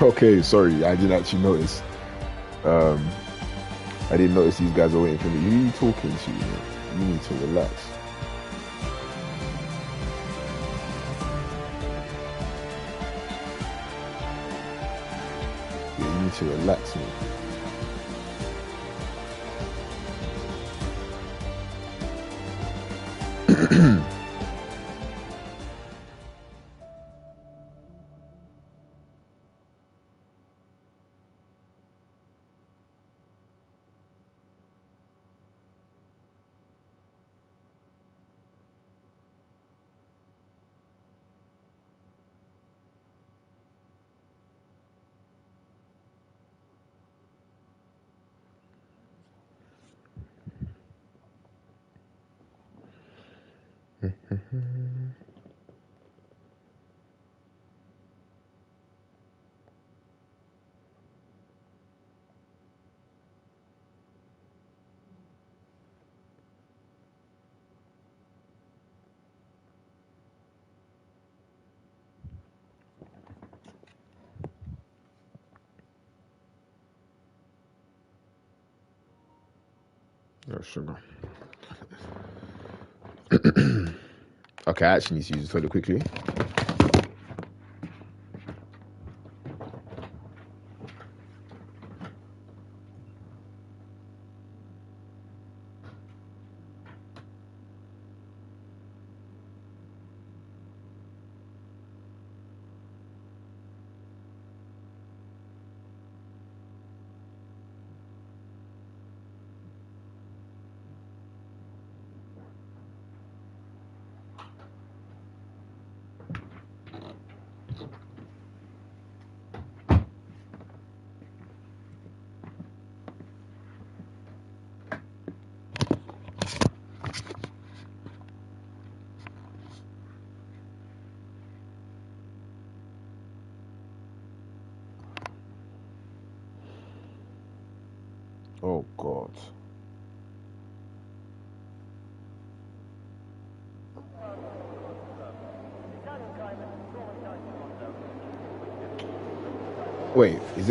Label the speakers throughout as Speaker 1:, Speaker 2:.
Speaker 1: Okay, sorry, I didn't actually notice. I didn't notice these guys are waiting for me. Who are you talking to, man? You need to relax. Yeah, you need to relax, man. Oh, sugar. Okay, I actually need to use the toilet quickly. Oh, God. Wait, is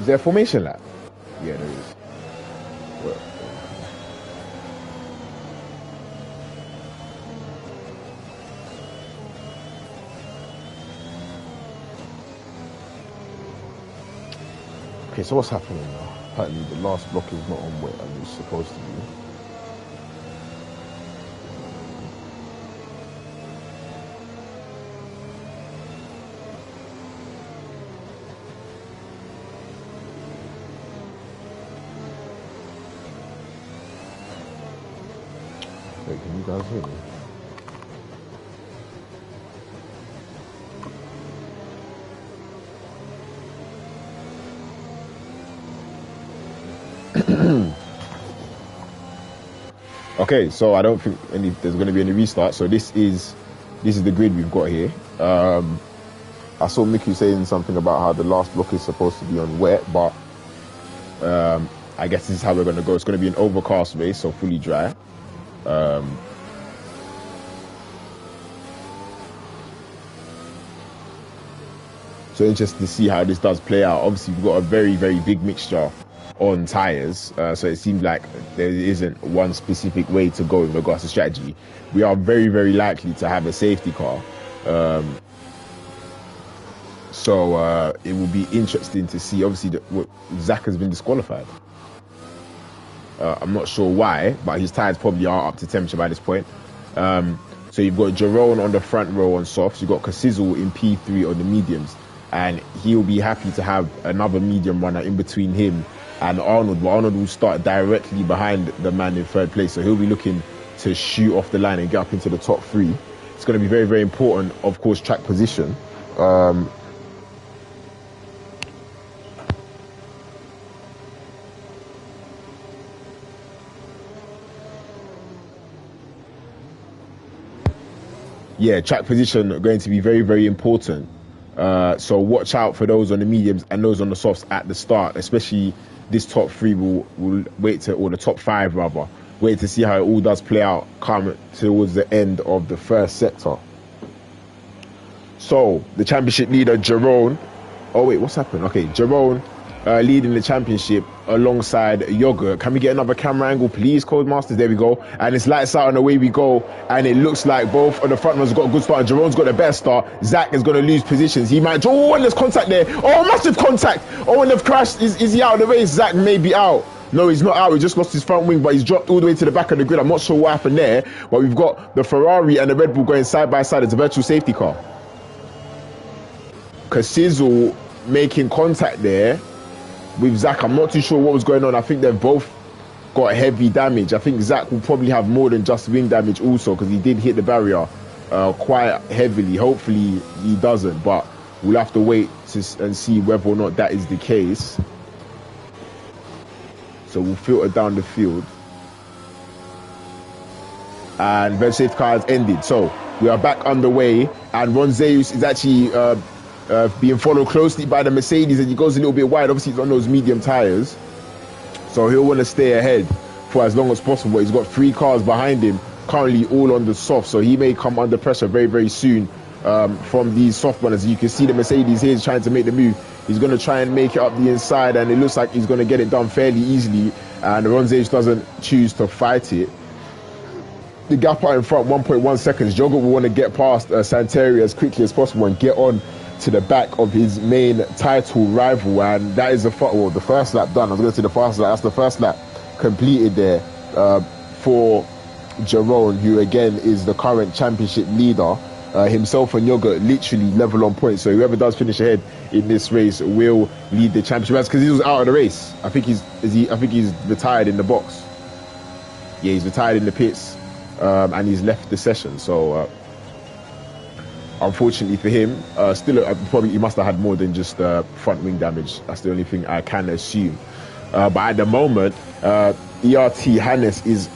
Speaker 1: there a formation lap? Yeah, there is. Well, okay, so what's happening now? Apparently the last block is not on wet and it's supposed to be. Wait, can you guys hear me? Okay, so I don't think there's going to be any restart. So this is the grid we've got here. I saw Mickey saying something about how the last block is supposed to be on wet, but I guess this is how we're going to go. It's going to be an overcast way, so fully dry. So interested to see how this does play out. Obviously, we've got a very, very big mixture on tyres, so it seems like there isn't one specific way to go in regards to strategy. We are very, very likely to have a safety car. So it will be interesting to see. Obviously, Zach has been disqualified. I'm not sure why, but his tyres probably are up to temperature by this point. So you've got Jerome on the front row on softs. You've got Casizzle in P3 on the mediums. And he'll be happy to have another medium runner in between him and Arnold. But Arnold will start directly behind the man in third place. So he'll be looking to shoot off the line and get up into the top three. It's going to be very, very important, of course, track position. Yeah, track position going to be very, very important. So watch out for those on the mediums and those on the softs at the start, especially this top three will wait to, or the top five rather, wait to see how it all does play out come towards the end of the first sector. So the championship leader, Jerome, Oh wait, what's happened? Okay, Jerome leading the championship alongside Yogurt. Can we get another camera angle, please, Codemasters? There we go. And it's lights out and away we go. And it looks like both of the front runners got a good start. Jerome's got the best start. Zach is going to lose positions. He might. Oh, and there's contact there. Oh, massive contact. Oh, and they've crashed. Is he out of the race? Zach may be out. No, he's not out. He just lost his front wing, but he's dropped all the way to the back of the grid. I'm not sure what happened there. But we've got the Ferrari and the Red Bull going side by side. It's a virtual safety car. Casizzle making contact there with Zach. I'm not too sure what was going on. I think they've both got heavy damage. I think Zach will probably have more than just wing damage also, because he did hit the barrier quite heavily. Hopefully he doesn't, but we'll have to wait and see whether or not that is the case. So we'll filter down the field. And very safe car has ended. So we are back underway, and Ron Zeus is actually being followed closely by the Mercedes, and he goes a little bit wide. Obviously he's on those medium tires, so he'll want to stay ahead for as long as possible. He's got 3 cars behind him, currently all on the soft, so he may come under pressure very, very soon from these soft runners. You can see the Mercedes here is trying to make the move. He's going to try and make it up the inside, and it looks like he's going to get it done fairly easily, and Ron Zeus doesn't choose to fight it. The gap out in front, 1.1 seconds. Jogger will want to get past Santeri as quickly as possible and get on to the back of his main title rival, and that is the first lap done. I was going to say the fast lap. That's the first lap completed there for Jerome, who again is the current championship leader. Himself and Yogurt literally level on points, so whoever does finish ahead in this race will lead the championship. That's because he was out of the race. I think he's retired in the box. Yeah, he's retired in the pits, and he's left the session. So unfortunately for him, still probably he must have had more than just front wing damage. That's the only thing I can assume. But at the moment, ERT Hannes is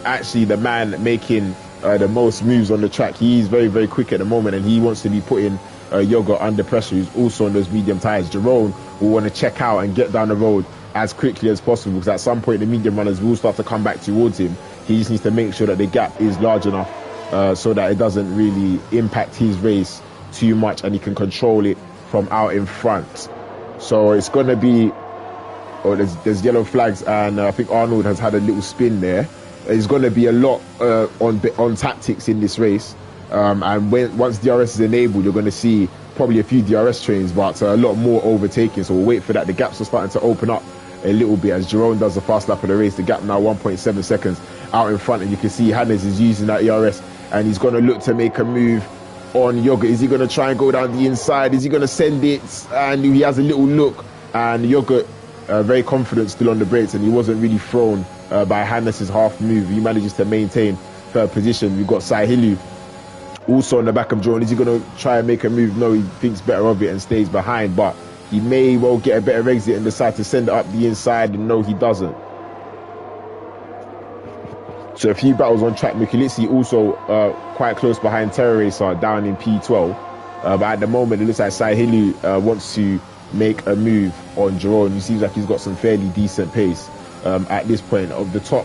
Speaker 1: actually the man making the most moves on the track. He's very, very quick at the moment, and he wants to be putting Yogurt under pressure, who's also on those medium tires. Jerome will want to check out and get down the road as quickly as possible, because at some point the medium runners will start to come back towards him. He just needs to make sure that the gap is large enough so that it doesn't really impact his race too much, and he can control it from out in front. So it's going to be, there's yellow flags, and I think Arnold has had a little spin there. There's going to be a lot on tactics in this race, and once DRS is enabled, you're going to see probably a few DRS trains, but a lot more overtaking. So we'll wait for that. The gaps are starting to open up a little bit as Jerome does the fast lap of the race. The gap now 1.7 seconds out in front, and you can see Hannes is using that ERS, and he's going to look to make a move on Yogurt. Is he going to try and go down the inside? Is he going to send it? And he has a little look, and Yogurt very confident still on the brakes, and he wasn't really thrown by Hannes's half move. He manages to maintain third position. We've got Sahilu also on the back of Jerome. Is he going to try and make a move? No, he thinks better of it and stays behind, but he may well get a better exit and decide to send it up the inside, and no, he doesn't. So a few battles on track. Mikulitsi also quite close behind Terror Racer down in P12. But at the moment, it looks like Sahilu wants to make a move on Jerome. He seems like he's got some fairly decent pace at this point. Of the top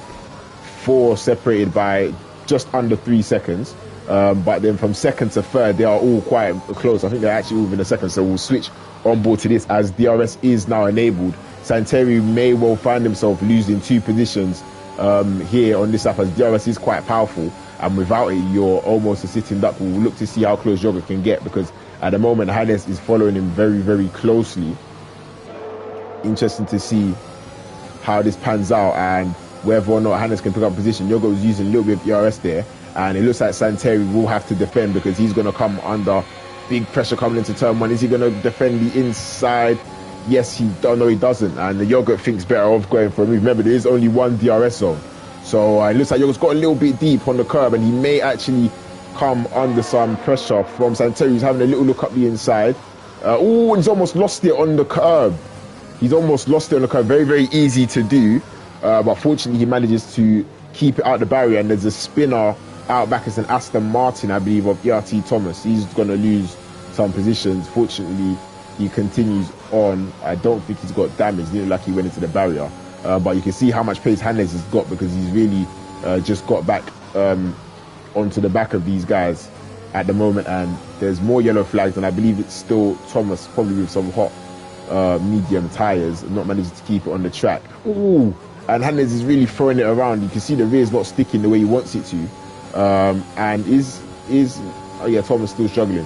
Speaker 1: 4 separated by just under 3 seconds. But then from second to third, they are all quite close. I think they're actually all within a second. So we'll switch on board to this as DRS is now enabled. Santeri may well find himself losing 2 positions here on this lap, as DRS is quite powerful, and without it you're almost a sitting duck. We'll look to see how close Yogurt can get, because at the moment Hannes is following him very, very closely. Interesting to see how this pans out and whether or not Hannes can pick up position. Yogurt was using a little bit of ERS there, and it looks like Santeri will have to defend, because he's going to come under big pressure coming into turn 1. Is he going to defend the inside? Yes, he doesn't, and the Yogurt thinks better of going for a move. Remember, there is only 1 DRS zone, so it looks like Yogurt's got a little bit deep on the curb, and he may actually come under some pressure from Santeri, who's having a little look up the inside. Oh, he's almost lost it on the curb. Very, very easy to do, but fortunately he manages to keep it out the barrier, and there's a spinner out back. It's an Aston Martin, I believe, of ERT Thomas. He's going to lose some positions. Fortunately, he continues on. I don't think he's got damage. It didn't look like he went into the barrier. But you can see how much pace Hannes has got, because he's really just got back onto the back of these guys at the moment, and there's more yellow flags, and I believe it's still Thomas, probably with some hot medium tyres, not managing to keep it on the track. Ooh, and Hannes is really throwing it around. You can see the rear's not sticking the way he wants it to, and oh yeah, Thomas still struggling.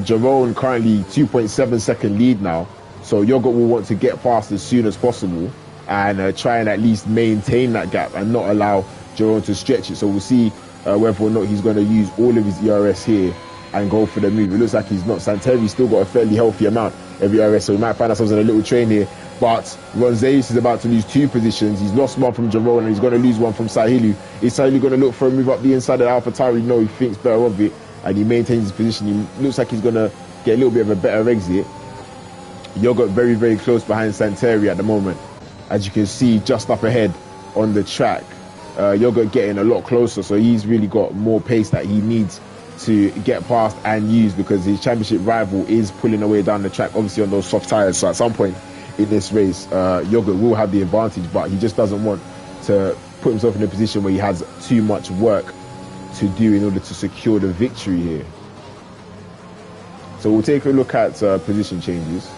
Speaker 1: Jerome currently 2.7 second lead now, so Yogurt will want to get past as soon as possible and try and at least maintain that gap and not allow Jerome to stretch it. So we'll see whether or not he's going to use all of his ERS here and go for the move. It looks like he's not. Santeri's still got a fairly healthy amount of ERS, so we might find ourselves in a little train here. But Ronzeus is about to lose 2 positions. He's lost one from Jerome and he's going to lose one from Sahilu. Is Sahilu going to look for a move up the inside of AlphaTauri? No, he thinks better of it and he maintains his position. He looks like he's going to get a little bit of a better exit. Yogurt very, very close behind Santeri at the moment. As you can see, just up ahead on the track, Yogurt getting a lot closer, so he's really got more pace that he needs to get past and use, because his championship rival is pulling away down the track, obviously on those soft tyres. So at some point in this race, Yogurt will have the advantage, but he just doesn't want to put himself in a position where he has too much work to do in order to secure the victory here. So we'll take a look at position changes.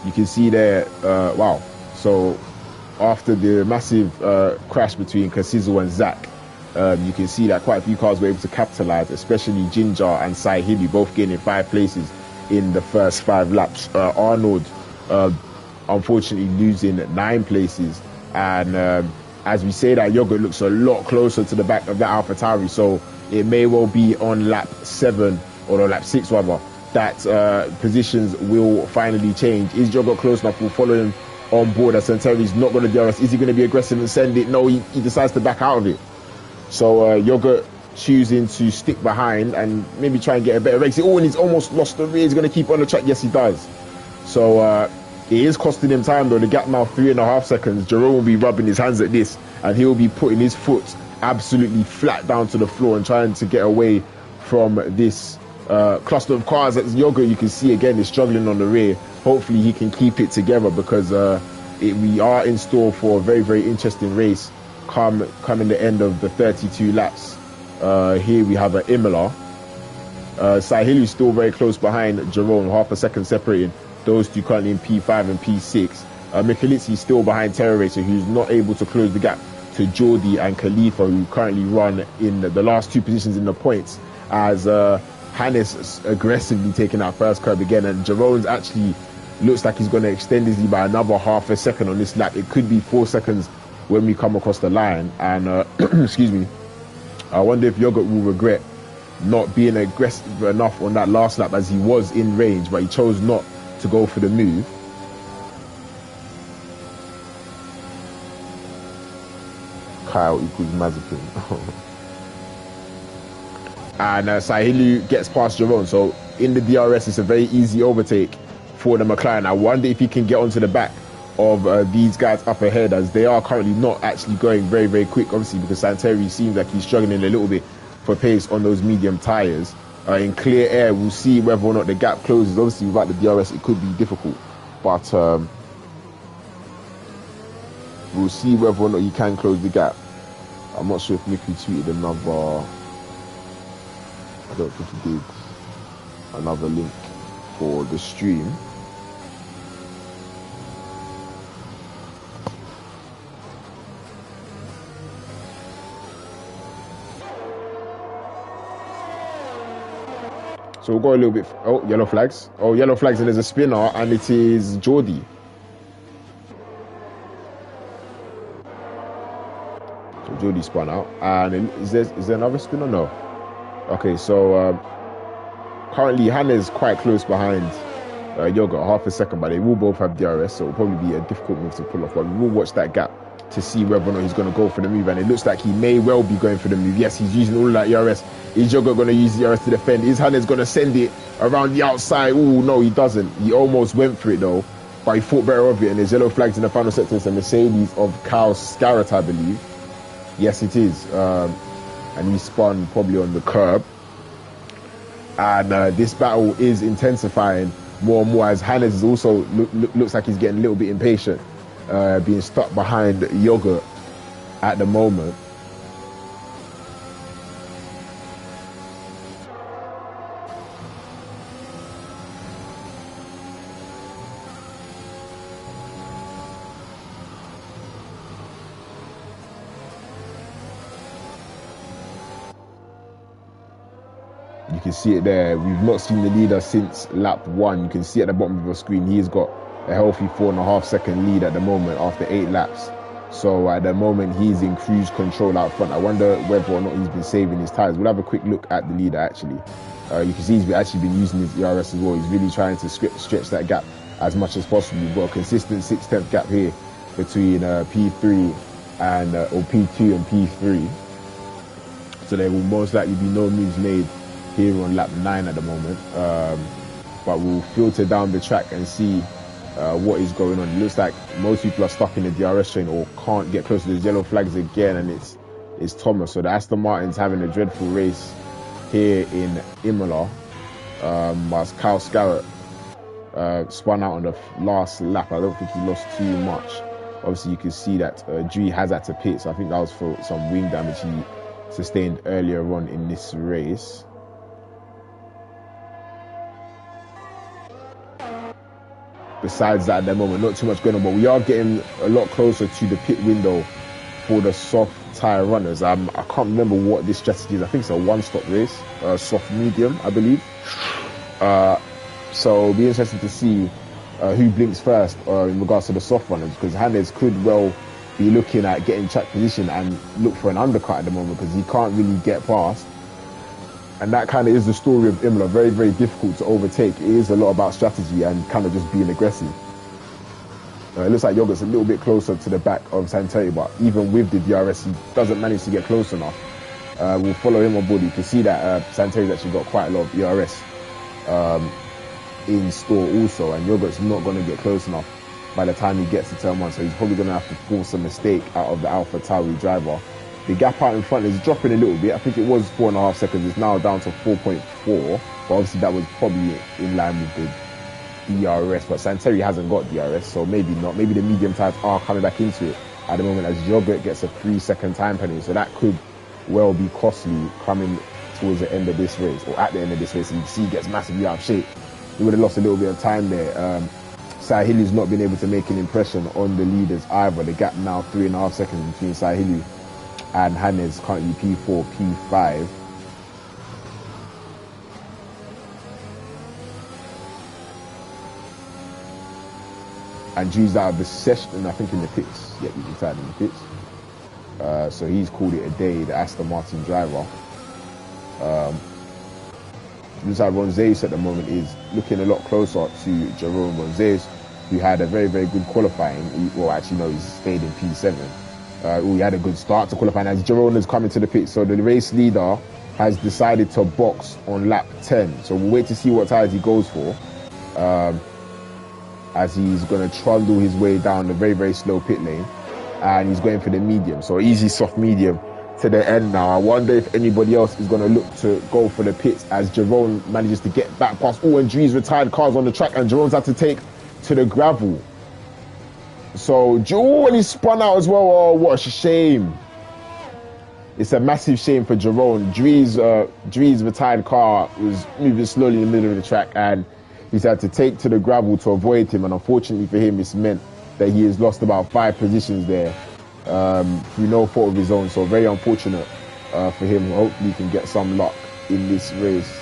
Speaker 1: You can see there, wow. So after the massive crash between Kasizel and Zach, you can see that quite a few cars were able to capitalize, especially Ginger and Sahilu, both gaining 5 places in the first 5 laps. Arnold, unfortunately, losing 9 places. And as we say that, Yogurt looks a lot closer to the back of that AlphaTauri, so it may well be on lap 7 or on lap 6 rather that positions will finally change. Is Yogurt close enough? We'll follow him on board, as Santeri's not going to DRS. Is he going to be aggressive and send it? No, he decides to back out of it. So Yogurt choosing to stick behind and maybe try and get a better exit. Oh, and he's almost lost the rear. He's going to keep on the track. Yes, he does. So it is costing him time though. The gap now 3.5 seconds. Jerome will be rubbing his hands at this, and he'll be putting his foot absolutely flat down to the floor and trying to get away from this cluster of cars. That Yogurt, you can see again, is struggling on the rear. Hopefully he can keep it together, because we are in store for a very, very interesting race coming the end of the 32 laps. Here we have an Imola. Sahilu still very close behind Jerome, half a second separating those two, currently in P5 and P6. Michalizzi still behind Terror Racer, who's not able to close the gap to Jordi and Khalifa, who currently run in the last 2 positions in the points, as Hannes aggressively taking that first curb again, and Jerome's actually looks like he's going to extend his lead by another half a second on this lap. It could be 4 seconds when we come across the line, and excuse me, I wonder if Yogurt will regret not being aggressive enough on that last lap, as he was in range, but he chose not to go for the move. Kyle equals Mazepin. And Sahilu gets past Jerome, so in the DRS it's a very easy overtake for the McLaren. I wonder if he can get onto the back of these guys up ahead, as they are currently not actually going very, very quick, obviously, because Santeri seems like he's struggling a little bit for pace on those medium tyres. In clear air, we'll see whether or not the gap closes. Obviously, without the DRS, it could be difficult, but we'll see whether or not he can close the gap. I'm not sure if Mickey tweeted another, I don't think he did, another link for the stream. So we'll go a little bit. Oh, yellow flags. Oh, yellow flags, and there's a spinner, and it is Jordi. So Jordi spun out. And is there another spinner? No. Okay, so currently Hannes quite close behind Yogurt, half a second, but they will both have DRS, so it'll probably be a difficult move to pull off. But we will watch that gap to see whether or not he's going to go for the move, and it looks like he may well be going for the move. Yes, he's using all of that ERS. Is Yogurt going to use the ERS to defend? Is Hannes going to send it around the outside? Oh, no, he doesn't. He almost went for it, though, but he thought better of it, and there's yellow flags in the final sector. It's a Mercedes of Kyle Scarrett, I believe. Yes, it is. And he spun probably on the curb. And this battle is intensifying more and more, as Hannes is also looks like he's getting a little bit impatient, being stuck behind Yogurt at the moment. You can see it there. We've not seen the leader since lap 1. You can see at the bottom of your screen, he's got a healthy 4.5 second lead at the moment after 8 laps. So at the moment, he's in cruise control out front. I wonder whether or not he's been saving his tyres. We'll have a quick look at the leader, actually. You can see he's actually been using his ERS as well. He's really trying to stretch that gap as much as possible. We've got a consistent 6/10 gap here between P3 and or P2 and P3. So there will most likely be no moves made here on lap 9 at the moment. But we'll filter down the track and see what is going on. It looks like most people are stuck in the DRS train or can't get close to the yellow flags again, and it's Thomas. So the Aston Martin's having a dreadful race here in Imola. Whilst Kyle Scarrett spun out on the last lap. I don't think he lost too much. Obviously, you can see that Dre has had to pit, so I think that was for some wing damage he sustained earlier on in this race. Besides that, at the moment, not too much going on, but we are getting a lot closer to the pit window for the soft tyre runners. I can't remember what this strategy is. I think it's a one-stop race, soft medium, I believe. So it'll be interesting to see who blinks first in regards to the soft runners, because Hannes could well be looking at getting track position and look for an undercut at the moment, because he can't really get past. And that kind of is the story of Imola. Very, very difficult to overtake. It is a lot about strategy and kind of just being aggressive. It looks like Yogurt's a little bit closer to the back of Santeri, but even with the DRS, he doesn't manage to get close enough. We'll follow him on board. You can see that Santeri's actually got quite a lot of ERS in store also, and Yogurt's not going to get close enough by the time he gets to turn 1, so he's probably going to have to force a mistake out of the Alpha Tauri driver. The gap out in front is dropping a little bit. I think it was 4.5 seconds. It's now down to 4.4. But obviously that was probably in line with the DRS. But Santeri hasn't got DRS, so maybe not. Maybe the medium tyres are coming back into it at the moment as Yogurt gets a 3-second time penalty. So that could well be costly coming towards the end of this race, or at the end of this race. And you see he gets massively out of shape. He would have lost a little bit of time there. Sahili's not been able to make an impression on the leaders either. The gap now 3.5 seconds between Sahili and Hannes, currently P4, P5. And Drew's out of the session, I think in the pits. Yeah, he's inside in the pits. So he's called it a day, the Aston Martin driver. Looks like Ronzais at the moment is looking a lot closer to Jerome Ronzais, who had a very, very good qualifying. He stayed in P7. He had a good start to qualifying as Jerome is coming to the pit. So the race leader has decided to box on lap 10. So we'll wait to see what tyres he goes for, as he's going to trundle his way down the very, very slow pit lane. And he's going for the medium. So easy, soft medium to the end now. I wonder if anybody else is going to look to go for the pits as Jerome manages to get back past all and Dre's retired cars on the track, and Jerome's had to take to the gravel. So, when he spun out as well, oh, what a shame. It's a massive shame for Jerome. Dre's retired car was moving slowly in the middle of the track, and he's had to take to the gravel to avoid him. And unfortunately for him, it's meant that he has lost about 5 positions there through no fault of his own. So very unfortunate for him. Hopefully he can get some luck in this race.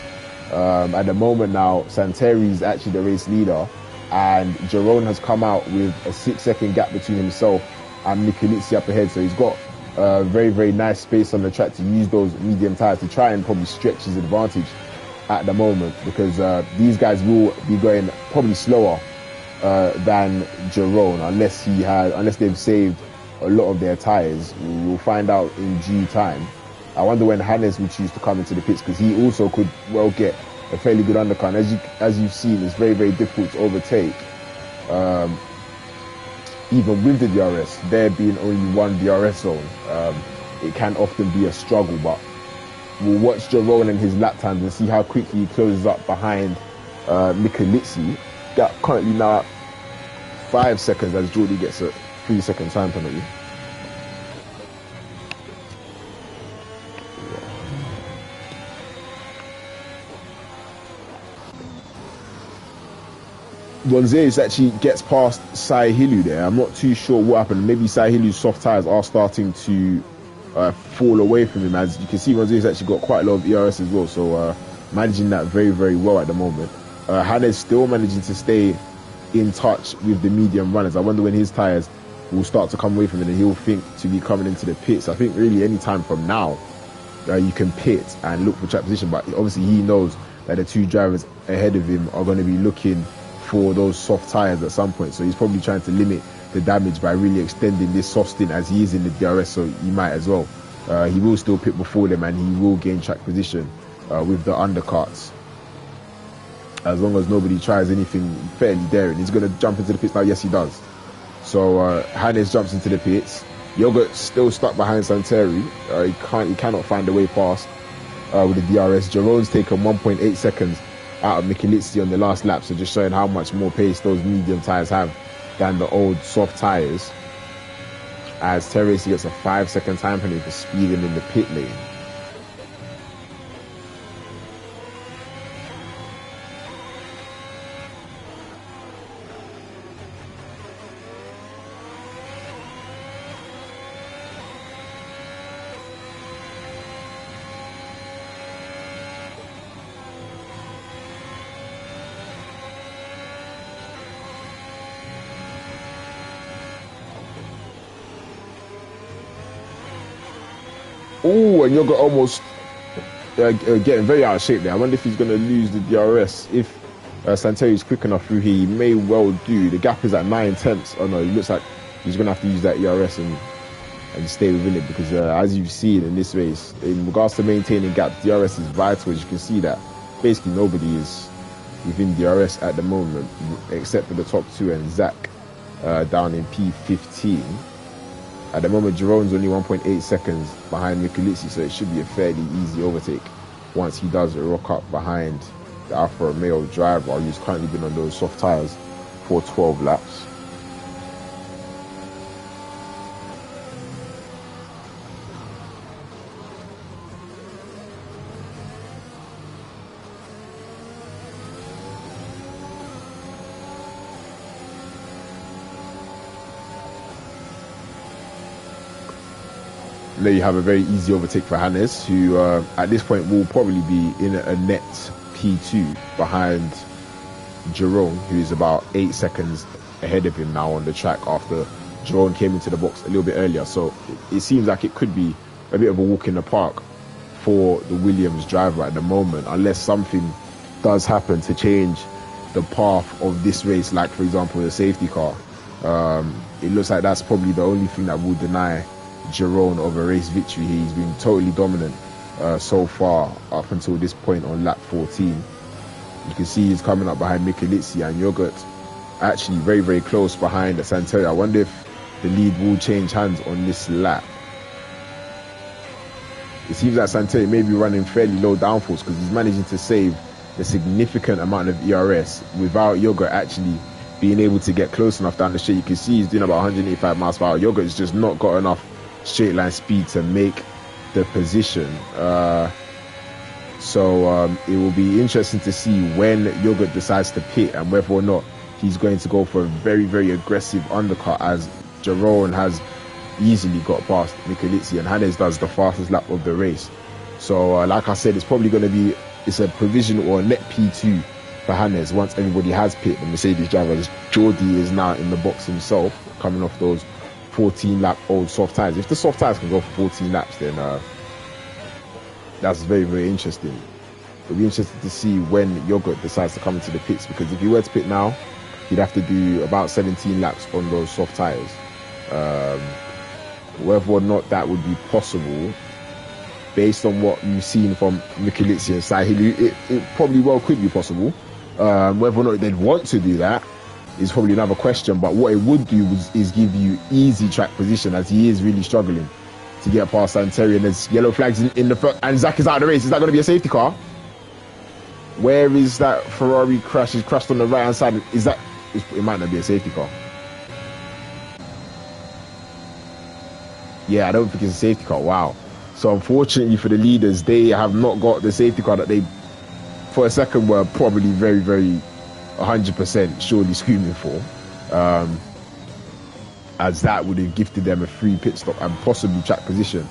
Speaker 1: At the moment now, Santeri's actually the race leader, and Jerome has come out with a 6-second gap between himself and Michelizzi up ahead. So he's got very, very nice space on the track to use those medium tyres to try and probably stretch his advantage at the moment, because these guys will be going probably slower than Jerome unless they've saved a lot of their tyres. We'll find out in due time. I wonder when Hannes will choose to come into the pits, because he also could well get a fairly good undercut. As you've seen, it's very, very difficult to overtake. Even with the DRS, there being only one DRS zone, it can often be a struggle. But we'll watch Jerome and his lap times and see how quickly he closes up behind Michelizzi. That currently now at 5 seconds as Jordy gets a 3-second time penalty. Gonzalez actually gets past Saihilu there. I'm not too sure what happened. Maybe Saihilu's soft tyres are starting to fall away from him. As you can see, Gonzalez actually got quite a lot of ERS as well. So managing that very, very well at the moment. Hannes still managing to stay in touch with the medium runners. I wonder when his tyres will start to come away from him and he'll think to be coming into the pits. I think really any time from now, you can pit and look for track position, but obviously he knows that the two drivers ahead of him are going to be looking for those soft tyres at some point. So he's probably trying to limit the damage by really extending this soft stint as he is in the DRS, so he might as well. He will still pit before them and he will gain track position with the undercuts. As long as nobody tries anything fairly daring. He's going to jump into the pits now. Yes, he does. So Hannes jumps into the pits. Yogurt still stuck behind Santeri. He cannot find a way past with the DRS. Jerome's taken 1.8 seconds out of Michalizzi on the last lap, so just showing how much more pace those medium tyres have than the old soft tyres. As Terrace gets a 5-second time penalty for speeding in the pit lane. Oh, and Yoga almost getting very out of shape there. I wonder if he's going to lose the DRS. If Santeri is quick enough through here, he may well do. The gap is at 9/10. Oh no, it looks like he's going to have to use that ERS and stay within it, because as you've seen in this race, in regards to maintaining gaps, DRS is vital. As you can see that basically nobody is within DRS at the moment, except for the top two and Zach down in P15. At the moment, Jerome's only 1.8 seconds behind Michalizzi, so it should be a fairly easy overtake once he does rock up behind the Alfa Romeo driver, who's currently been on those soft tyres for 12 laps. There you have a very easy overtake for Hannes, who at this point will probably be in a net P2 behind Jerome, who is about 8 seconds ahead of him now on the track after Jerome came into the box a little bit earlier. So it seems like it could be a bit of a walk in the park for the Williams driver at the moment, unless something does happen to change the path of this race, like for example the safety car. It looks like that's probably the only thing that will deny Jerome of a race victory. He's been totally dominant so far up until this point on lap 14. You can see he's coming up behind Michalizzi, and Yogurt actually very, very close behind Santeri. I wonder if the lead will change hands on this lap. It seems like Santeri may be running fairly low downforce, because he's managing to save a significant amount of ERS without Yogurt actually being able to get close enough down the straight. You can see he's doing about 185 miles per hour. Yogurt's just not got enough straight line speed to make the position. So it will be interesting to see when Yogurt decides to pit and whether or not he's going to go for a very, very aggressive undercut, as Jerome has easily got past Michalizzi and Hannes does the fastest lap of the race. So like I said, it's probably going to be, it's a provisional or a net P2 for Hannes once everybody has pit. The Mercedes driver, Jordi, is now in the box himself, coming off those 14-lap old soft tyres. If the soft tyres can go for 14 laps, then that's very, very interesting. It'll be interesting to see when Yogurt decides to come into the pits, because if he were to pit now, he'd have to do about 17 laps on those soft tyres. Whether or not that would be possible, based on what you've seen from Michalizzi and Sahilu, it probably well could be possible. Whether or not they'd want to do that is probably another question, but what it would do is give you easy track position, as he is really struggling to get past Santeri, and there's yellow flags in the front, and Zach is out of the race. Is that going to be a safety car? Where is that Ferrari crash? He's crashed on the right hand side. Is that, it might not be a safety car. Yeah, I don't think it's a safety car. Wow. So unfortunately for the leaders, they have not got the safety car that they, for a second, were probably very, very 100% surely screaming for, as that would have gifted them a free pit stop and possibly track position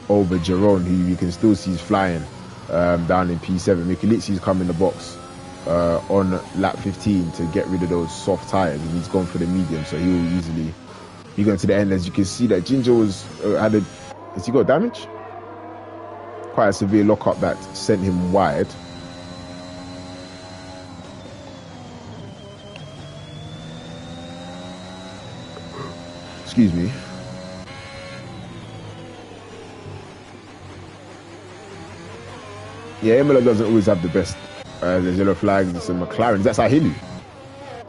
Speaker 1: over Jerome, who you can still see is flying down in P7. Mikulitski's come in the box on lap 15 to get rid of those soft tires, and he's gone for the medium, so he will easily be going to the end. As you can see, that Ginger was has he got damage? Quite a severe lockup that sent him wide. Excuse me. Yeah, Imola doesn't always have the best. There's yellow flags. It's a McLaren. Is that Sahilu?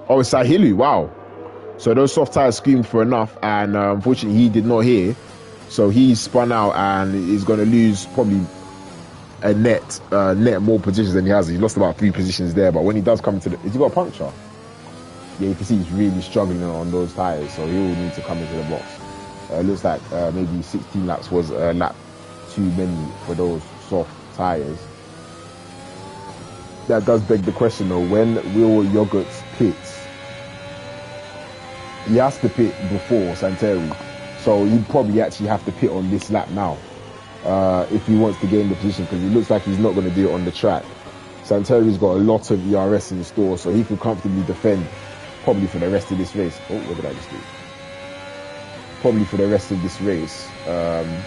Speaker 1: Oh, it's Sahilu. Wow. So those soft tires screamed for enough, and unfortunately he did not hear. So he spun out and is going to lose probably a net more positions than he has. He lost about 3 positions there, but when he does come into the... Has he got a puncture? Yeah, you can see he's really struggling on those tires, so he will need to come into the box. It looks like maybe 16 laps was a lap too many for those soft tires. That does beg the question though, when will Yogurt's pit? He has to pit before Santeri, so he'd probably actually have to pit on this lap now if he wants to gain the position, because it looks like he's not going to do it on the track. Santeri's got a lot of ERS in store, so he can comfortably defend probably for the rest of this race. Oh, what did I just do? Probably for the rest of this race. And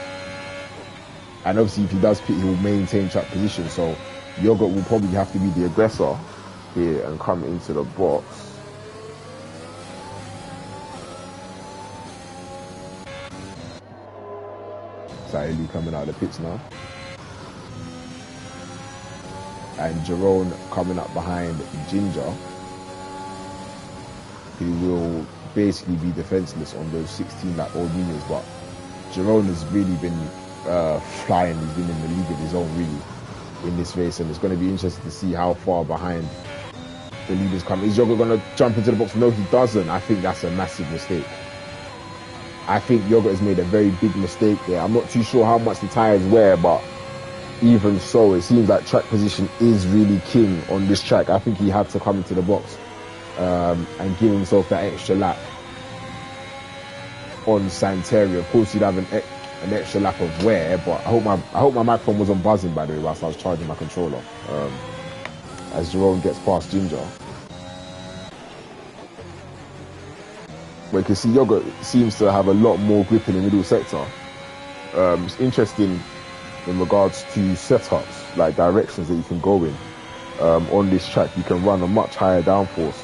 Speaker 1: obviously if he does pit, he will maintain track position, so Yogurt will probably have to be the aggressor here and come into the box. Sahilu coming out of the pits now. And Jerome coming up behind Ginger, who will basically be defenseless on those 16 lap old units. But Jerome has really been flying. He's been in the league of his own really in this race, and it's going to be interesting to see how far behind the leaders come. Is Yogurt going to jump into the box? No, he doesn't. I think that's a massive mistake. I think Yogurt has made a very big mistake there. I'm not too sure how much the tyres wear, but even so, it seems like track position is really king on this track. I think he had to come into the box and give himself that extra lap on Santeri. Of course, he'd have an extra lap of wear, but I hope my microphone wasn't buzzing, by the way, whilst I was charging my controller. As Jerome gets past Ginger. But you can see Yogurt seems to have a lot more grip in the middle sector. It's interesting in regards to setups, like directions that you can go in. On this track, you can run a much higher downforce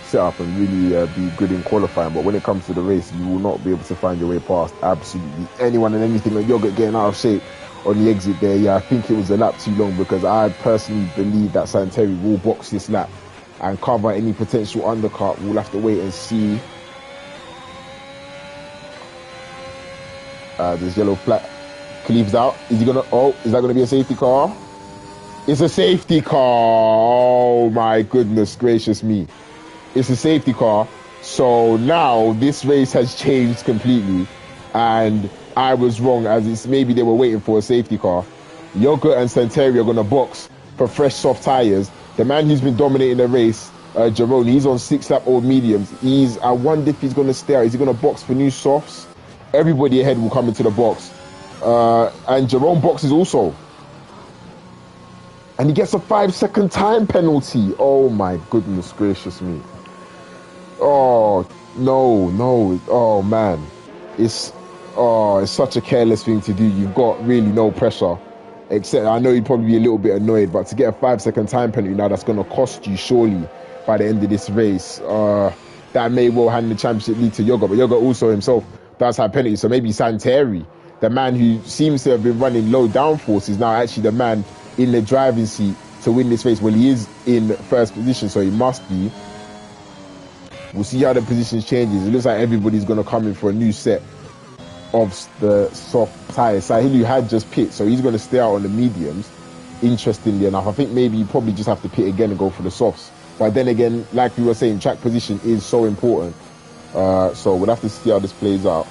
Speaker 1: setup and really be good in qualifying. But when it comes to the race, you will not be able to find your way past absolutely anyone and anything. And Yogurt getting out of shape on the exit there, yeah, I think it was a lap too long, because I personally believe that Santeri will box this lap and cover any potential undercut. We'll have to wait and see. There's yellow flag. Khalif's out. Is he gonna? Oh, is that gonna be a safety car? It's a safety car. Oh my goodness gracious me! It's a safety car. So now this race has changed completely, and I was wrong. As it's maybe they were waiting for a safety car. Yogurt and Santeri are gonna box for fresh soft tires. The man who's been dominating the race, Jerome, he's on 6 lap old mediums. I wonder if he's gonna stay out. Is he gonna box for new softs? Everybody ahead will come into the box. And Jerome boxes also. And he gets a 5-second time penalty. Oh my goodness gracious me. Oh, no. Oh man. It's such a careless thing to do. You've got really no pressure. Except, I know you'd probably be a little bit annoyed, but to get a 5-second time penalty now, that's going to cost you surely by the end of this race. That may well hand the championship lead to Yogurt, but Yogurt also himself does have penalties. So maybe Santeri, the man who seems to have been running low downforce, is now actually the man in the driving seat to win this race. Well, he is in first position, so he must be. We'll see how the positions changes. It looks like everybody's going to come in for a new set of the soft tyres. Sahilu had just pit, so he's going to stay out on the mediums, interestingly enough. I think maybe you probably just have to pit again and go for the softs. But then again, like we were saying, track position is so important. So we'll have to see how this plays out.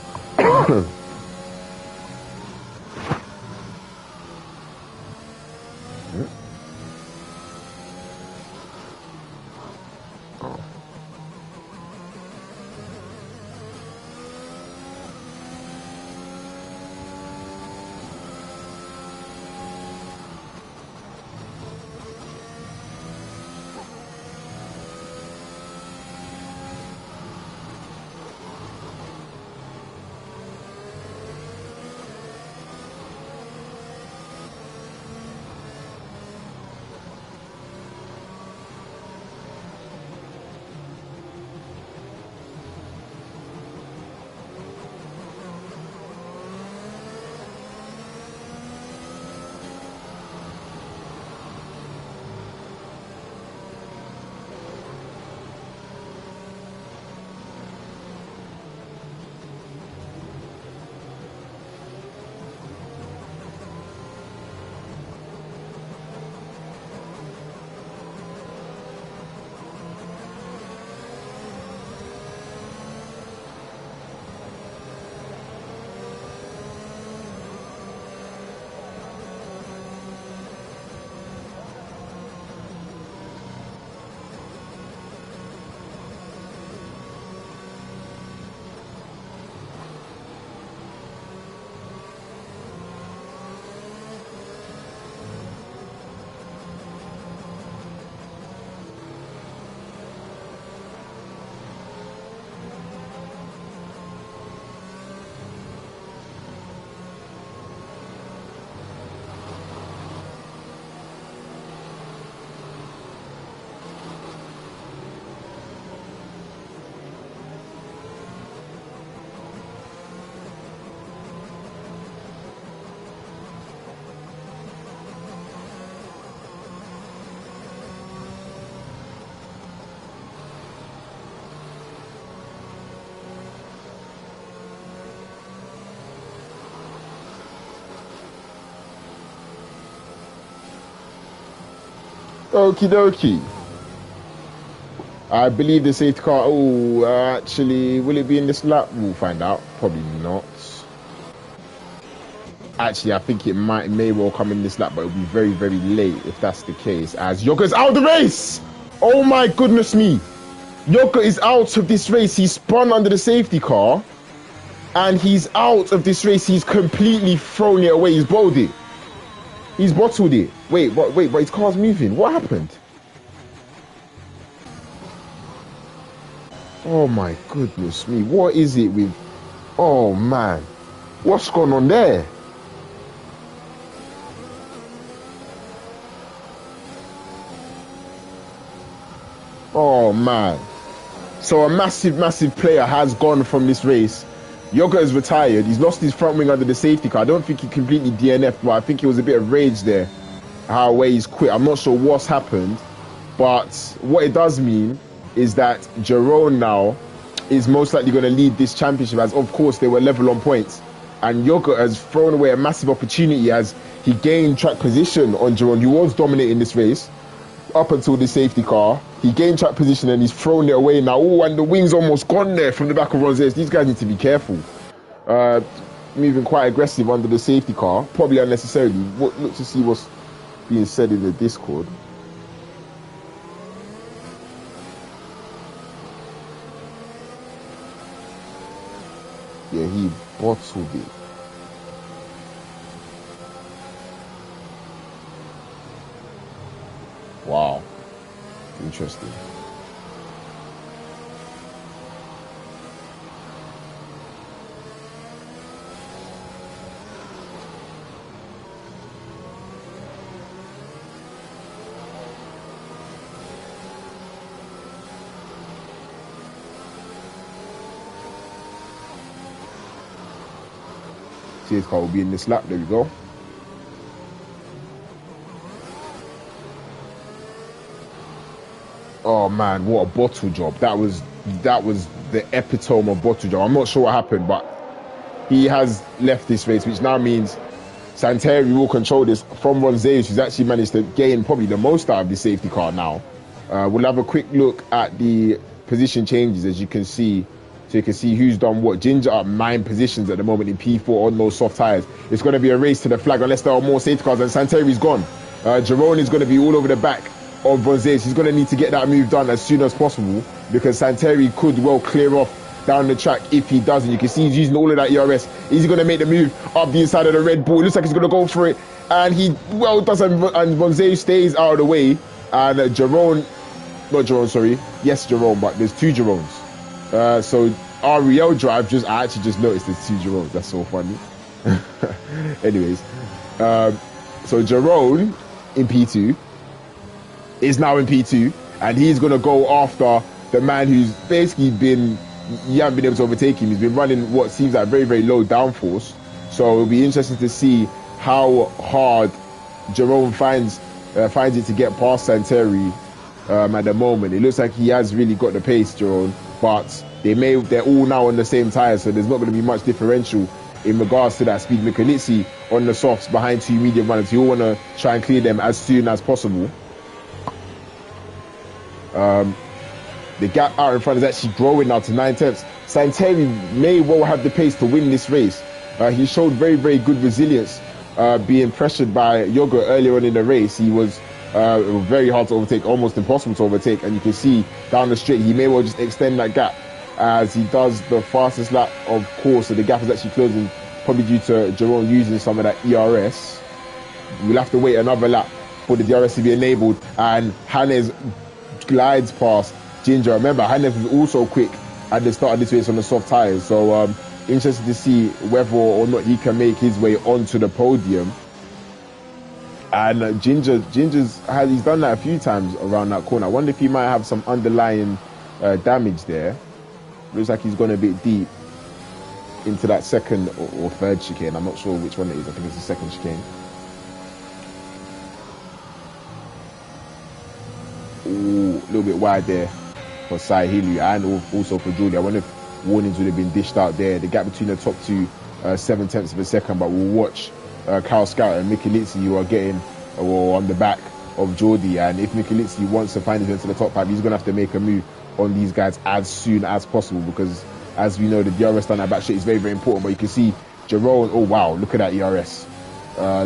Speaker 1: Okie dokie. I believe the safety car. Oh, actually, will it be in this lap? We'll find out. Probably not. Actually, I think it may well come in this lap, but it'll be very, very late if that's the case. As Yoko's out of the race. Oh my goodness me. Yoko is out of this race. He spun under the safety car. And he's out of this race. He's completely thrown it away. He's bottled it. He's bottled it. Wait, but his car's moving. What happened? Oh my goodness me. What is it with... Oh man. What's going on there? Oh man. So a massive, massive player has gone from this race. Yoga is retired. He's lost his front wing under the safety car. I don't think he completely DNF'd, but I think it was a bit of rage there. How he's quit. I'm not sure what's happened. But what it does mean is that Jerome now is most likely going to lead this championship, as of course they were level on points. And Yoga has thrown away a massive opportunity as he gained track position on Jerome, who was dominating this race up until the safety car. He gained track position and he's thrown it away now. Oh, and the wing's almost gone there from the back of Ronzes. These guys need to be careful. Moving quite aggressive under the safety car, probably unnecessarily. Look to see what's being said in the Discord. Yeah, he bottled it. Wow. Interesting. See, his car will be in this lap. There we go. Oh man, what a bottle job. That was the epitome of bottle job. I'm not sure what happened, but he has left this race, which now means Santeri will control this from Ronzes, who's actually managed to gain probably the most out of the safety car now. We'll have a quick look at the position changes, as you can see. So you can see who's done what. Ginger up 9 positions at the moment in P4 on those soft tyres. It's going to be a race to the flag unless there are more safety cars, and Santeri's gone. Jerome is going to be all over the back of Ronzes. He's going to need to get that move done as soon as possible, because Santeri could well clear off down the track if he doesn't. You can see he's using all of that ERS. Is he going to make the move up the inside of the Red Bull? It looks like he's going to go for it, and he well doesn't, and Ronzes stays out of the way. And Jerome, yes Jerome, but there's 2 Jeromes. So REL drive, I actually just noticed there's 2 Jeromes. That's so funny. Anyways, so Jerome in P2 is now in P2, and he's going to go after the man who's basically you haven't been able to overtake him. He's been running what seems like very, very low downforce. So it'll be interesting to see how hard Jerome finds it to get past Santeri at the moment. It looks like he has really got the pace, Jerome, but they're all now on the same tyre, so there's not going to be much differential in regards to that speed. Mikolitsi on the softs behind 2 medium runners. You all want to try and clear them as soon as possible. The gap out in front is actually growing now to 9 tenths. Santeri may well have the pace to win this race. He showed very, very good resilience being pressured by Yoga earlier on in the race. He was very hard to overtake, almost impossible to overtake, and you can see down the straight he may well just extend that gap as he does the fastest lap, of course. So the gap is actually closing, probably due to Jerome using some of that ERS. We'll have to wait another lap for the DRS to be enabled, and Hannes glides past Ginger. Remember, Hannes was also quick at the start of this race on the soft tyres, so interested to see whether or not he can make his way onto the podium. And Ginger's he's done that a few times around that corner. I wonder if he might have some underlying damage there. Looks like he's gone a bit deep into that second or third chicane. I'm not sure which one it is. I think it's the second chicane. Ooh, a little bit wide there for Sahili and also for Julia. I wonder if warnings would have been dished out there. The gap between the top two, 7 tenths of a second, but we'll watch Carl Scout and Mikolitsi, who are getting on the back of Geordie. And if Mikelitsi wants to find his way into the top 5, he's going to have to make a move on these guys as soon as possible, because as we know, the DRS down that back straight is very, very important. But you can see Jerome, oh wow, look at that ERS.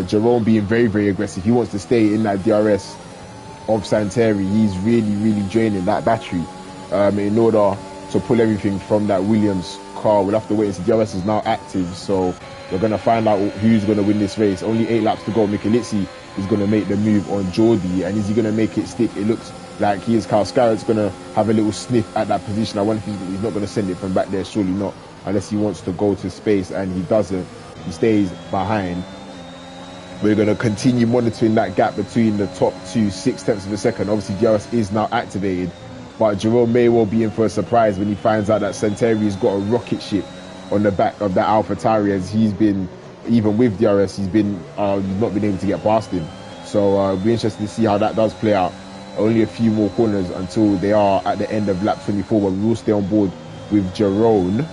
Speaker 1: Jerome being very, very aggressive. He wants to stay in that DRS of Santeri. He's really, really draining that battery in order to pull everything from that Williams car. We'll have to wait and see. DRS is now active, so we're going to find out who's going to win this race. Only 8 laps to go. Mikelitsi is going to make the move on Geordie, and is he going to make it stick? It looks like he is. Carl Scarrett's going to have a little sniff at that position. I wonder if he's not going to send it from back there. Surely not, unless he wants to go to space, and he doesn't. He stays behind. We're going to continue monitoring that gap between the top two, 6/10 of a second. Obviously, DRS is now activated, but Jerome may well be in for a surprise when he finds out that Santeri's got a rocket ship on the back of that AlphaTauri, as he's been, even with DRS, he's not been able to get past him. So it'll be interesting to see how that does play out. Only a few more corners until they are at the end of lap 24, but we will stay on board with Jerome.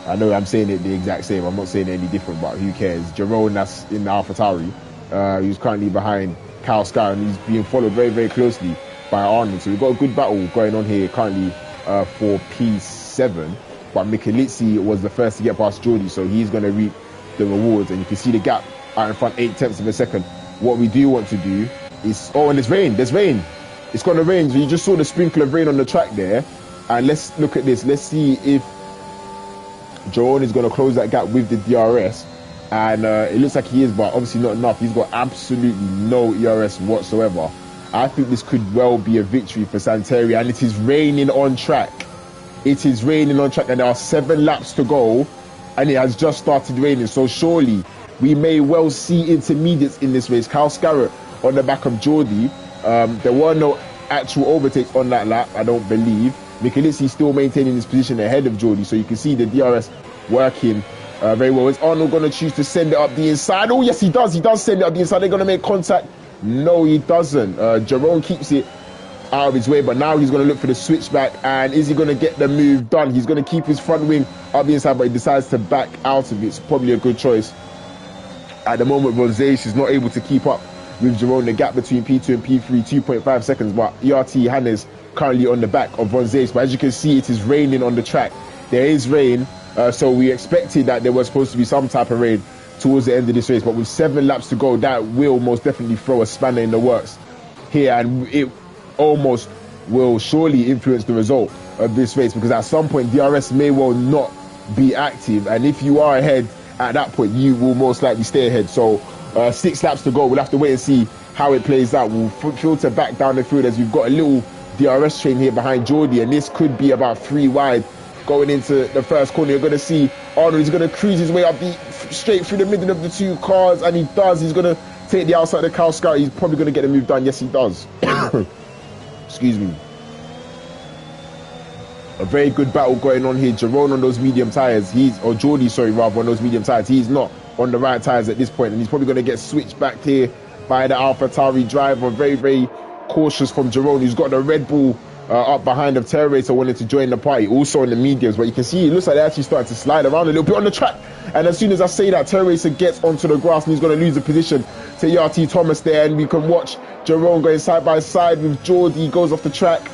Speaker 1: I know I'm saying it the exact same. I'm not saying it any different, but who cares? Jerome, that's in the AlphaTauri. He's currently behind Kyle Sky, and he's being followed very, very closely by Arnold. So we've got a good battle going on here currently for P7. But Mikelitsi was the first to get past Geordie, so he's going to reap the rewards. And you can see the gap out in front, 0.8 of a second. What we do want to do is... Oh, and there's rain. There's rain. It's going to rain. So you just saw the sprinkle of rain on the track there. And let's look at this. Let's see if Jerome is going to close that gap with the DRS. And it looks like he is, but obviously not enough. He's got absolutely no ERS whatsoever. I think this could well be a victory for Santeri. And it is raining on track. It is raining on track, and there are 7 laps to go, and it has just started raining. So surely we may well see intermediates in this race. Kyle Scarrett on the back of Geordie. There were no actual overtakes on that lap, I don't believe. Mikelitsi still maintaining his position ahead of Geordie, so you can see the DRS working very well. Is Arnold going to choose to send it up the inside? Oh yes, he does. He does send it up the inside. They're going to make contact. No, he doesn't. Jerome keeps it out of his way, but now he's going to look for the switchback. And is he going to get the move done? He's going to keep his front wing up the inside, but he decides to back out of it. It's probably a good choice. At the moment, Rosage is not able to keep up with Jerome. The gap between P2 and P3, 2.5 seconds, but ERT Hannes currently on the back of Rosage. But as you can see, it is raining on the track. There is rain, so we expected that there was supposed to be some type of rain towards the end of this race, but with 7 laps to go, that will most definitely throw a spanner in the works here, and it almost will surely influence the result of this race, because at some point DRS may well not be active, and if you are ahead at that point, you will most likely stay ahead. So 6 laps to go. We'll have to wait and see how it plays out. We'll filter back down the field as we've got a little DRS train here behind Geordie, and this could be about 3 wide going into the first corner. You're going to see Arnold is going to cruise his way up straight through the middle of the 2 cars, and he does. He's going to take the outside of the Kyle Scout. He's probably going to get the move done. Yes, he does. Excuse me. A very good battle going on here. Jerome on those medium tyres. Geordie, sorry, rather, on those medium tyres. He's not on the right tyres at this point, and he's probably going to get switched back here by the AlphaTauri driver. Very, very cautious from Jerome, who's got the Red Bull up behind of Terracer, wanting to join the party, also in the mediums. But you can see it looks like they're actually starting to slide around a little bit on the track. And as soon as I say that, Terracer gets onto the grass, and he's going to lose the position to ERT Thomas there. And we can watch Jerome going side by side with Geordie. He goes off the track.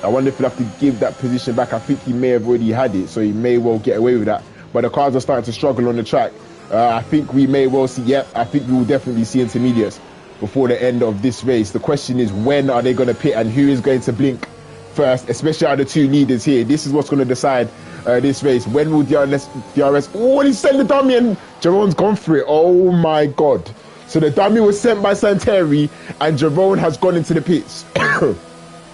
Speaker 1: I wonder if he'll have to give that position back. I think he may have already had it, so he may well get away with that. But the cars are starting to struggle on the track. I think we may well see, I think we will definitely see intermediates before the end of this race. The question is, when are they going to pit, and who is going to blink first, especially out of the 2 leaders here? This is what's going to decide this race. When will DRS... Oh, he sent the dummy, and Jerome's gone for it. Oh my God. So the dummy was sent by Santeri, and Jerome has gone into the pits.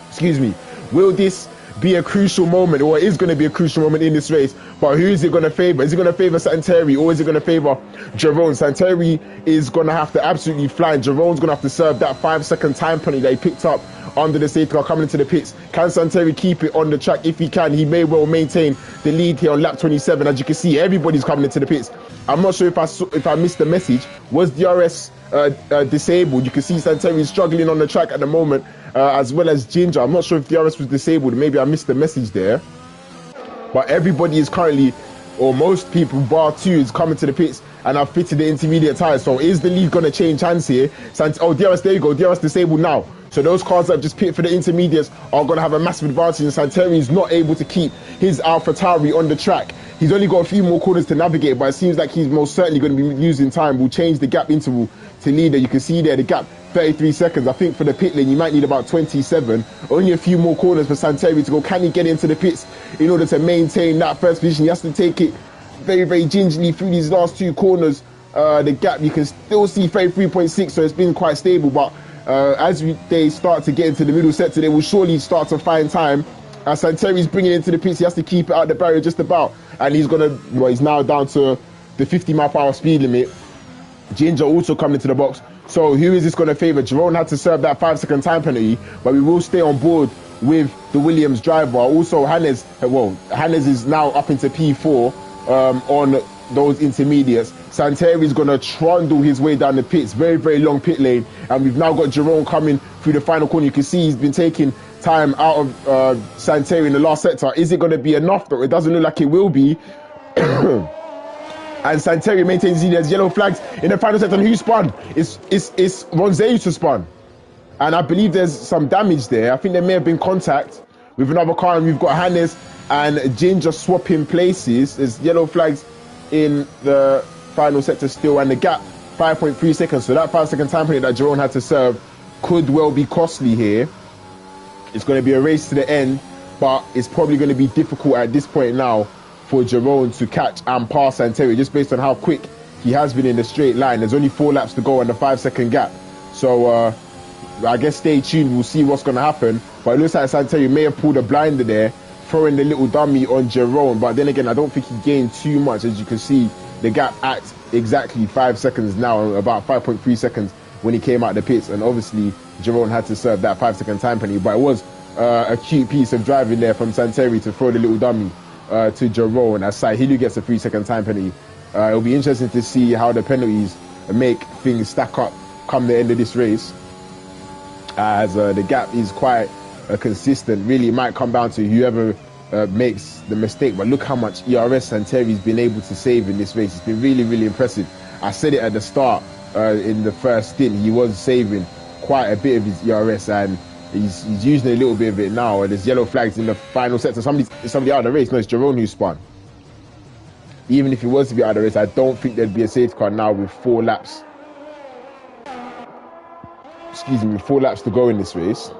Speaker 1: Excuse me. Will this be a crucial moment, or is going to be a crucial moment in this race? But who is it going to favour? Is it going to favour Santeri, or is it going to favour Jerome? Santeri is going to have to absolutely fly, and Jerome's going to have to serve that 5-second time penalty that he picked up under the safety car coming into the pits. Can Santeri keep it on the track? If he can, he may well maintain the lead here on lap 27. As you can see, everybody's coming into the pits. I'm not sure if I missed the message. Was DRS disabled? You can see Santeri is struggling on the track at the moment, as well as Ginger. I'm not sure if DRS was disabled. Maybe I missed the message there. But everybody is currently or most people, bar 2, is coming to the pits and have fitted the intermediate tyres. So is the lead going to change hands here? DRS, there you go. DRS disabled now. So those cars that have just pitted for the intermediates are going to have a massive advantage, and Santeri is not able to keep his AlphaTauri on the track. He's only got a few more corners to navigate, but it seems like he's most certainly going to be losing time. We'll change the gap interval to leader. You can see there the gap, 33 seconds. I think for the pit lane, you might need about 27. Only a few more corners for Santeri to go. Can he get into the pits in order to maintain that first position? He has to take it very, very gingerly through these last 2 corners. The gap, you can still see 33.6, so it's been quite stable, but as they start to get into the middle sector, they will surely start to find time. As Santeri's bringing it into the pits, he has to keep it out the barrier just about, and he's now down to the 50-mile-per-hour speed limit. Ginger also coming into the box. So who is this going to favour? Jerome had to serve that 5-second time penalty, but we will stay on board with the Williams driver. Also, Hannes is now up into P4 on those intermediates. Santeri is going to trundle his way down the pits, very, very long pit lane, and we've now got Jerome coming through the final corner. You can see he's been taking time out of Santeri in the last sector. Is it going to be enough though? It doesn't look like it will be. And Santeri maintains there's yellow flags in the final sector. And who spun? It's Ronzeus who spun, and I believe there's some damage there. I think there may have been contact with another car, and we've got Hannes and Ginger swapping places. There's yellow flags in the final sector still, and the gap 5.3 seconds. So that 5-second time penalty that Jerome had to serve could well be costly here. It's going to be a race to the end, but it's probably going to be difficult at this point now for Jerome to catch and pass Santeri, just based on how quick he has been in the straight line. There's only 4 laps to go on the 5-second gap. So I guess stay tuned. We'll see what's going to happen. But it looks like Santeri may have pulled a blinder there, throwing the little dummy on Jerome. But then again, I don't think he gained too much. As you can see, the gap at exactly 5 seconds now, about 5.3 seconds when he came out the pits. And obviously, Jerome had to serve that 5-second time penalty. But it was a cute piece of driving there from Santeri to throw the little dummy to Jerome. As Sahilu gets a 3-second time penalty. It'll be interesting to see how the penalties make things stack up come the end of this race, as the gap is quite consistent. Really, it might come down to whoever makes the mistake. But look how much ERS Santeri's been able to save in this race. It's been really, really impressive. I said it at the start in the first stint. He was saving quite a bit of his ERS, and he's using a little bit of it now. And there's yellow flags in the final sector. Somebody out of the race. No, it's Jerome who spun. Even if he was to be out of the race, I don't think there'd be a safety car now with 4 laps. Excuse me, 4 laps to go in this race.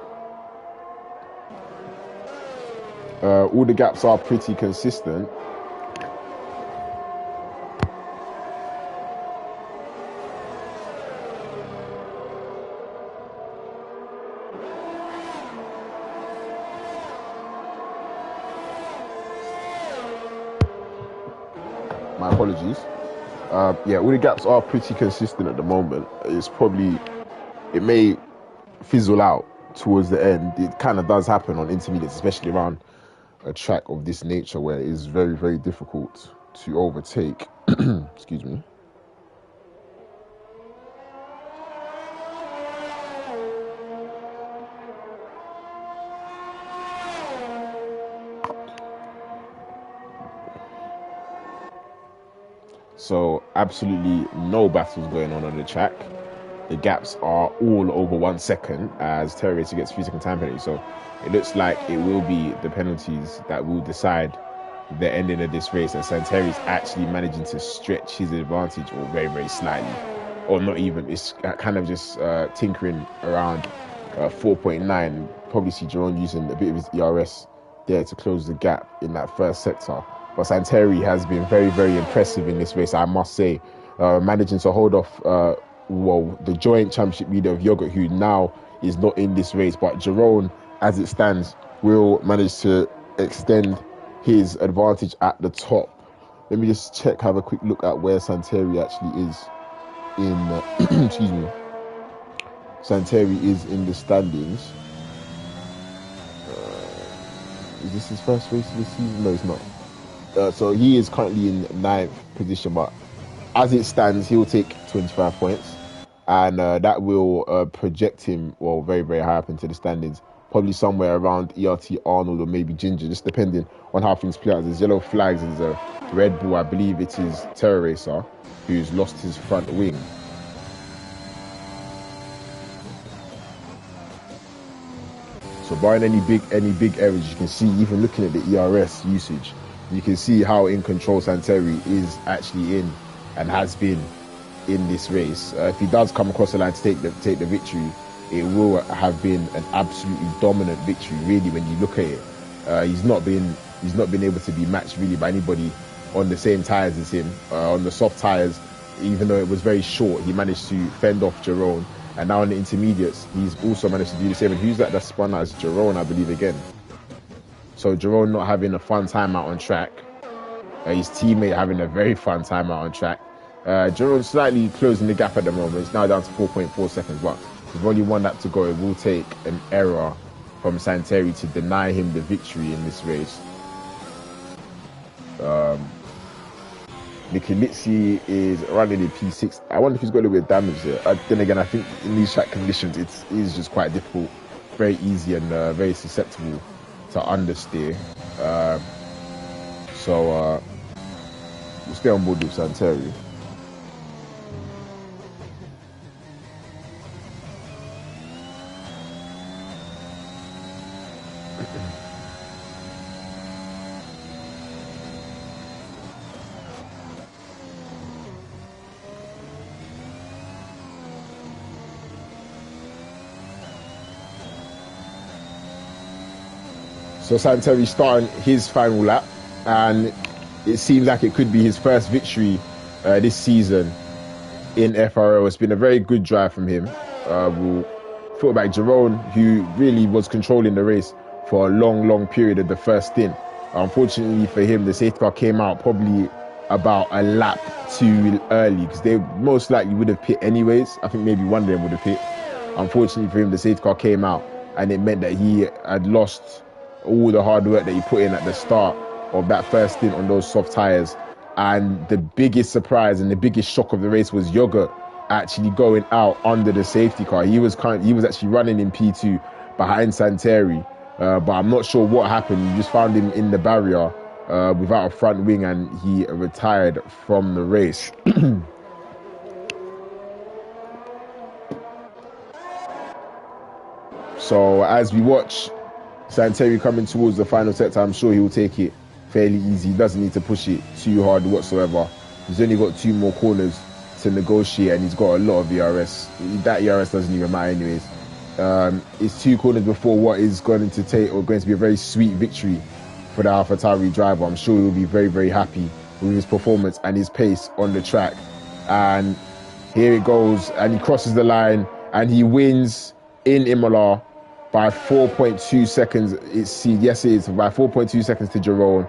Speaker 1: All the gaps are pretty consistent. My apologies. Yeah, all the gaps are pretty consistent at the moment. It may fizzle out towards the end. It kind of does happen on intermediates, especially around a track of this nature where it is very, very difficult to overtake. Excuse me. So absolutely no battles going on the track. The gaps are all over 1 second as Terry gets 3-second time penalty. So it looks like it will be the penalties that will decide the ending of this race. And Santeri is actually managing to stretch his advantage, or very, very slightly, or not even. It's kind of just tinkering around 4.9. Probably see Jerome using a bit of his ERS there to close the gap in that first sector. But Santeri has been very, very impressive in this race, I must say, managing to hold off the joint championship leader of Yogurt, who now is not in this race. But Jerome, as it stands, will manage to extend his advantage at the top. Let me just have a quick look at where Santeri actually is in excuse me. Santeri is in the standings. Is this his first race of the season? No, it's not. So he is currently in 9th position, but as it stands, he will take 25 points, and that will project him very, very high up into the standings probably somewhere around ERT Arnold or maybe Ginger, just depending on how things play out. There's yellow flags. There's a Red Bull, I believe it is Terror Racer, who's lost his front wing. So barring any big errors, you can see, even looking at the ERS usage, you can see how in control Santeri is actually in and has been in this race. If he does come across the line to take the victory, it will have been an absolutely dominant victory. Really, when you look at it, he's not been able to be matched really by anybody on the same tires as him. On the soft tires, even though it was very short, he managed to fend off Jerome. And now in the intermediates, he's also managed to do the same. And who's that spun out? It's Jerome, I believe, again. So Jerome not having a fun time out on track. His teammate having a very fun time out on track. Jerome slightly closing the gap at the moment. It's now down to 4.4 seconds. But with only one lap to go, it will take an error from Santeri to deny him the victory in this race. Nicolizzi is running in P6. I wonder if he's got a little bit of damage there. Then again, I think in these track conditions, it is just quite difficult, very easy and very susceptible to understeer. So we'll stay on board with Santeri. So Santeri starting his final lap, and it seems like it could be his first victory this season in FRO. It's been a very good drive from him. We'll thought back Jerome, who really was controlling the race for a long period of the first stint. Unfortunately for him, the safety car came out probably about a lap too early, because they most likely would have pit anyways. I think maybe one of them would have pit. Unfortunately for him, the safety car came out, and it meant that he had lost all the hard work that he put in at the start of that first stint on those soft tires. And the biggest surprise and the biggest shock of the race was Yogurt actually going out under the safety car. He was actually running in P2 behind Santeri, but I'm not sure what happened. You just found him in the barrier without a front wing, and he retired from the race. So as we watch Santeri coming towards the final sector, I'm sure he will take it fairly easy. He doesn't need to push it too hard whatsoever. He's only got 2 more corners to negotiate, and he's got a lot of ERS. That ERS doesn't even matter anyways. It's 2 corners before what is going to be a very sweet victory for the AlphaTauri driver. I'm sure he'll be very happy with his performance and his pace on the track. And here it goes, and he crosses the line, and he wins in Imola by 4.2 seconds. Yes, it is by 4.2 seconds to Jerome.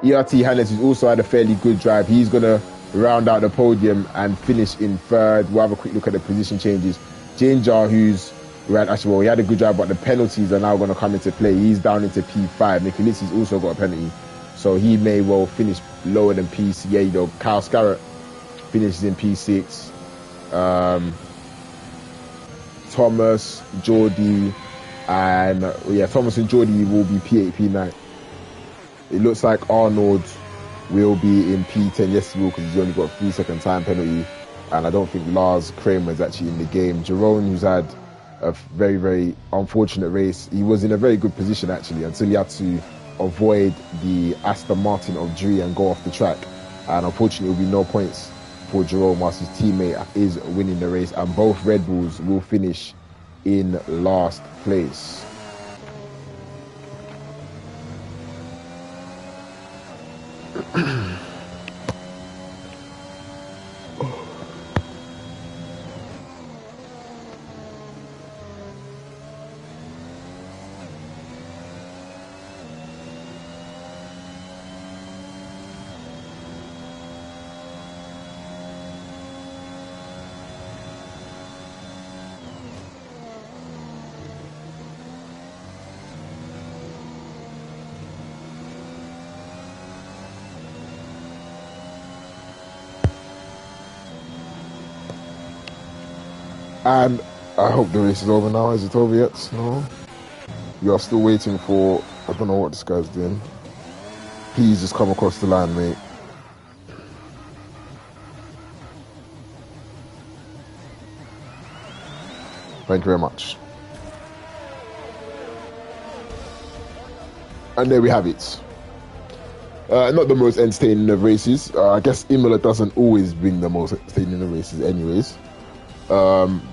Speaker 1: ERT Hannes, who's also had a fairly good drive, he's going to round out the podium and finish in 3rd. We'll have a quick look at the position changes. Ginger, he had a good drive, but the penalties are now going to come into play. He's down into P5. Nicolizzi's also got a penalty, so he may well finish lower than P8. Kyle Scarrett finishes in P6. Thomas, Geordie, and Thomas and Geordie will be P8, P9. It looks like Arnold will be in P10. Yes, he will, because he's only got a 3-second time penalty, and I don't think Lars Kramer is actually in the game. Jerome, who's had a very unfortunate race, he was in a very good position actually until he had to avoid the Aston Martin of Dre and go off the track, and unfortunately there will be no points for Jerome whilst his teammate is winning the race, and both Red Bulls will finish in last place. And I hope the race is over now. Is it over yet? No.
Speaker 2: We are still waiting for, I don't know what this guy's doing. Please just come across the line, mate. Thank you very much. And there we have it. Not the most entertaining of races. I guess Imola doesn't always bring the most entertaining of races anyways.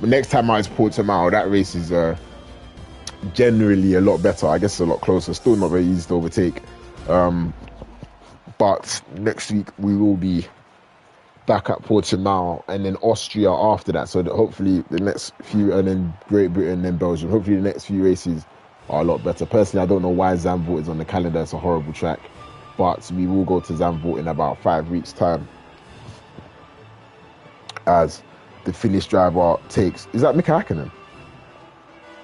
Speaker 2: Next time I support Portimao, that race is generally a lot better. I guess it's a lot closer. Still not very easy to overtake. But next week we will be back at Portimao and then Austria after that. So that hopefully the next few, and then Great Britain and then Belgium. Hopefully the next few races are a lot better. Personally, I don't know why Zandvoort is on the calendar. It's a horrible track. But we will go to Zandvoort in about 5 weeks' time as the Finnish driver takes... Is that Mika Häkkinen?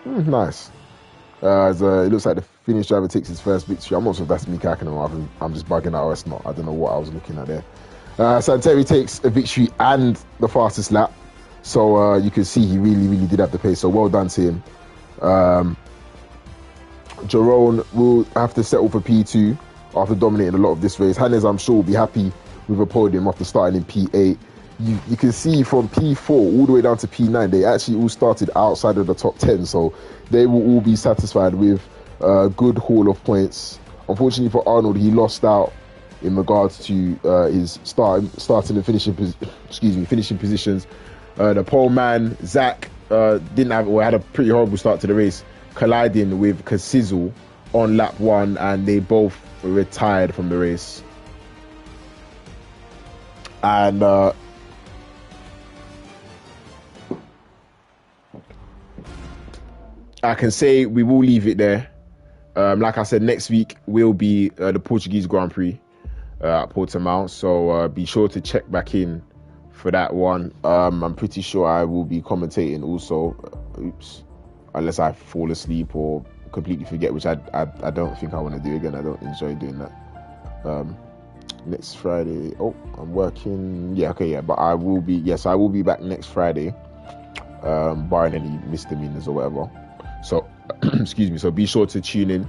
Speaker 2: Nice. It looks like the Finnish driver takes his first victory. I'm not sure if that's Mika Häkkinen or I'm just bugging out or it's not. I don't know what I was looking at there. Santeri takes a victory and the fastest lap. So you can see he really, really did have the pace. So well done to him. Jerome will have to settle for P2 after dominating a lot of this race. Hannes, I'm sure, will be happy with a podium after starting in P8. You can see from P4 all the way down to P9, they actually all started outside of the top 10. So they will all be satisfied with a good haul of points. Unfortunately for Arnold, he lost out in regards to his starting and finishing positions. The pole man, Zach, had a pretty horrible start to the race, colliding with Kasizel on lap 1, and they both retired from the race. And I can say we will leave it there. Like I said, next week will be the Portuguese Grand Prix at Portimao, so be sure to check back in for that one. I'm pretty sure I will be commentating also, unless I fall asleep or completely forget, which I don't think I want to do again. I don't enjoy doing that. Next Friday, I'm working, but I will be back next Friday, barring any misdemeanors or whatever. So excuse me, so be sure to tune in.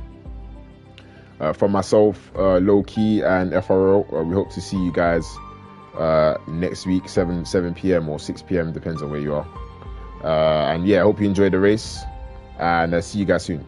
Speaker 2: From myself, Low Key and FRO, we hope to see you guys next week, 7 p.m. or 6 p.m, depends on where you are. And yeah, I hope you enjoyed the race, and see you guys soon.